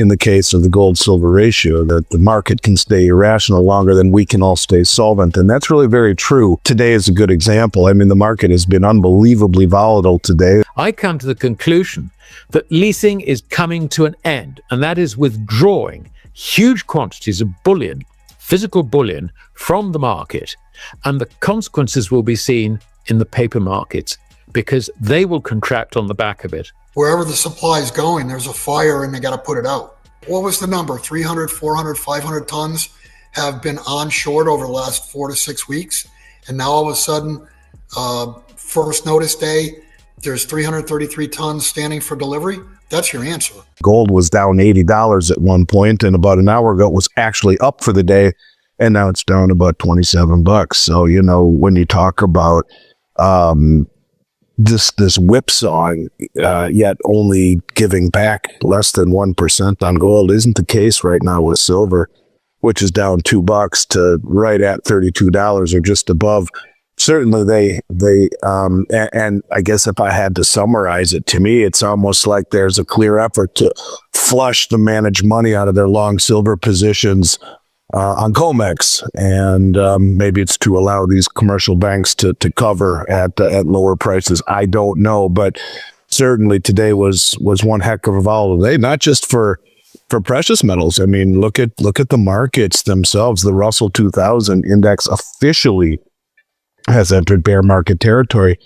in the case of the gold-silver ratio, that the market can stay irrational longer than we can all stay solvent. And that's really very true. Today is a good example. I mean, the market has been unbelievably volatile today. I come to the conclusion that leasing is coming to an end, and that is withdrawing huge quantities of bullion, physical bullion, from the market. And the consequences will be seen in the paper markets because they will contract on the back of it. Wherever the supply is going, there's a fire and they got to put it out. What was the number? 300, 400, 500 tons have been onshored over the last 4 to 6 weeks. And now all of a sudden, first notice day, there's 333 tons standing for delivery. That's your answer. Gold was down $80 at one point, and about an hour ago it was actually up for the day, and now it's down about $27. So, you know, when you talk about this whipsawing, yet only giving back less than 1% on gold isn't the case right now with silver, which is down $2 to right at $32 or just above. Certainly and I guess if I had to summarize it, to me, it's almost like there's a clear effort to flush the managed money out of their long silver positions on Comex, and maybe it's to allow these commercial banks to cover at lower prices. I don't know, but certainly today was one heck of a volatile day, not just for precious metals. I mean, look at the markets themselves. The Russell 2000 index officially has entered bear market territory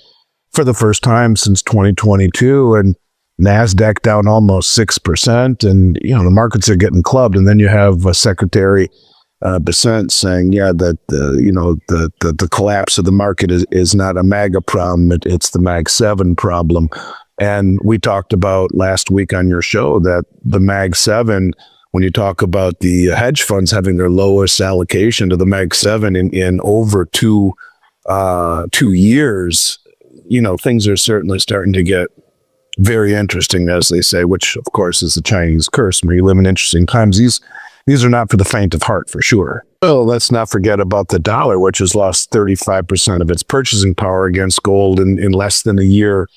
for the first time since 2022, and NASDAQ down almost 6%. And, you know, the markets are getting clubbed. And then you have Secretary Besant saying, yeah, that, the collapse of the market is not a MAGA problem. It's the MAG 7 problem. And we talked about last week on your show that the MAG 7, when you talk about the hedge funds having their lowest allocation to the MAG 7 in over 2 years, you know, things are certainly starting to get very interesting, as they say, which of course is the Chinese curse. When you live in interesting times, these are not for the faint of heart, for sure. Well, let's not forget about the dollar, which has lost 35% of its purchasing power against gold in less than a year.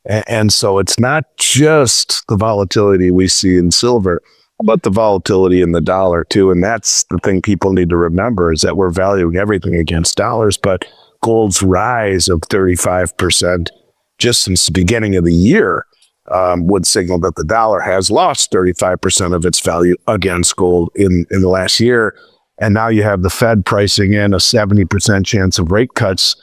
And so it's not just the volatility we see in silver, but the volatility in the dollar too. And that's the thing people need to remember, is that we're valuing everything against dollars, but gold's rise of 35% just since the beginning of the year would signal that the dollar has lost 35% of its value against gold in the last year. And now you have the Fed pricing in a 70% chance of rate cuts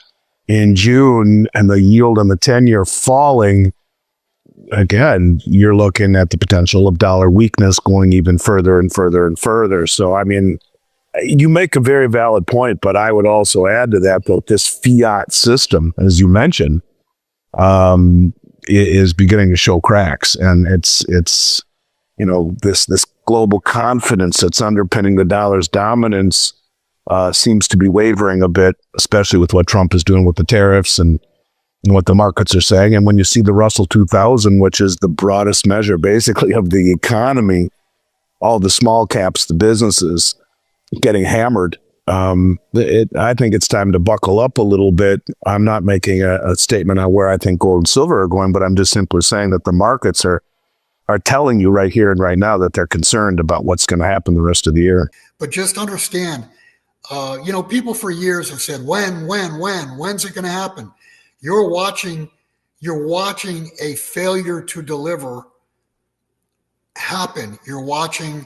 in June, and the yield on the 10-year falling. Again, you're looking at the potential of dollar weakness going even further and further and further. So, I mean, you make a very valid point, but I would also add to that this fiat system, as you mentioned, is beginning to show cracks, and it's you know, this global confidence that's underpinning the dollar's dominance seems to be wavering a bit, especially with what Trump is doing with the tariffs and what the markets are saying. And when you see the Russell 2000, which is the broadest measure basically of the economy, all the small caps, the businesses getting hammered, I think it's time to buckle up a little bit. I'm not making a statement on where I think gold and silver are going, but I'm just simply saying that the markets are telling you right here and right now that they're concerned about what's going to happen the rest of the year. But just understand, people for years have said, when's it going to happen? You're watching a failure to deliver happen. You're watching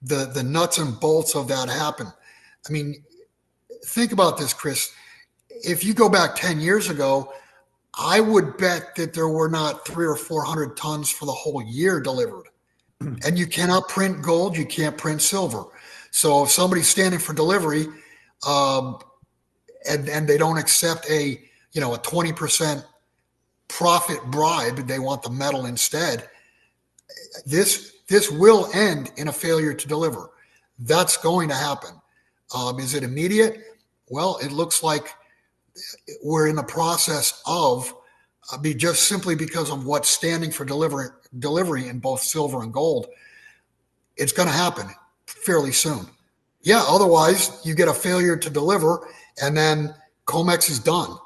the nuts and bolts of that happen. I mean, think about this, Chris. If you go back 10 years ago, I would bet that there were not 300 or 400 tons for the whole year delivered. And you cannot print gold, you can't print silver. So if somebody's standing for delivery, and they don't accept a 20% profit bribe, they want the metal instead, this will end in a failure to deliver. That's going to happen. Is it immediate? Well, it looks like we're in the process of just simply because of what's standing for delivery in both silver and gold. It's going to happen fairly soon. Yeah, otherwise you get a failure to deliver and then Comex is done.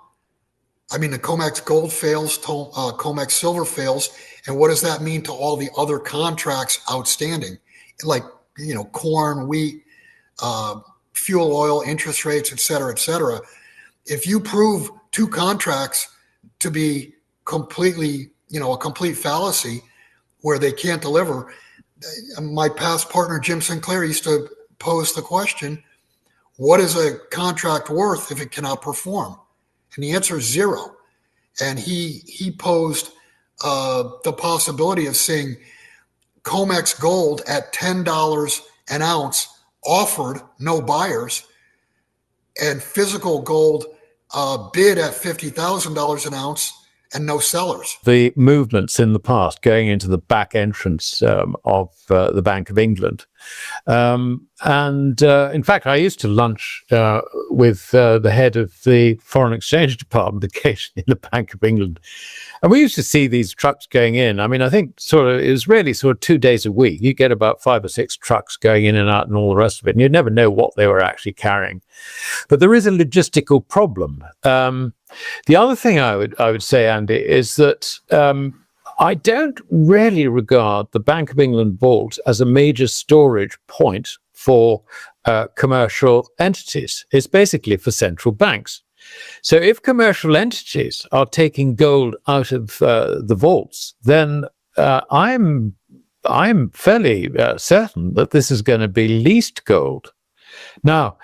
I mean, the Comex gold fails, Comex silver fails. And what does that mean to all the other contracts outstanding? like, corn, wheat, fuel oil, interest rates, et cetera, if you prove two contracts to be completely, a complete fallacy where they can't deliver, my past partner, Jim Sinclair, used to pose the question, what is a contract worth if it cannot perform? And the answer is zero. And he posed the possibility of seeing Comex gold at $10 an ounce offered, no buyers, and physical gold bid at $50,000 an ounce and no sellers. The movements in the past going into the back entrance of the Bank of England. In fact, I used to lunch with the head of the foreign exchange department occasionally in the Bank of England. And we used to see these trucks going in. I mean, I think it was really 2 days a week. You get about 5 or 6 trucks going in and out and all the rest of it. And you'd never know what they were actually carrying. But there is a logistical problem. The other thing I would say, Andy, is that I don't really regard the Bank of England vault as a major storage point for commercial entities. It's basically for central banks. So if commercial entities are taking gold out of the vaults, then I'm fairly certain that this is going to be leased gold. Now,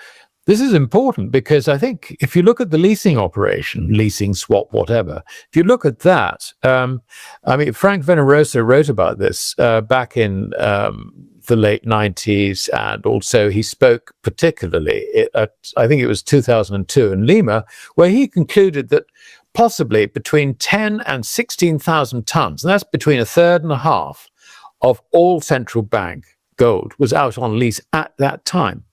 this is important because I think if you look at the leasing operation, leasing, swap, whatever, if you look at that, Frank Venerosa wrote about this back in the late 90s, and also he spoke particularly at, I think it was 2002 in Lima, where he concluded that possibly between 10 and 16,000 tons, and that's between a third and a half of all central bank gold, was out on lease at that time.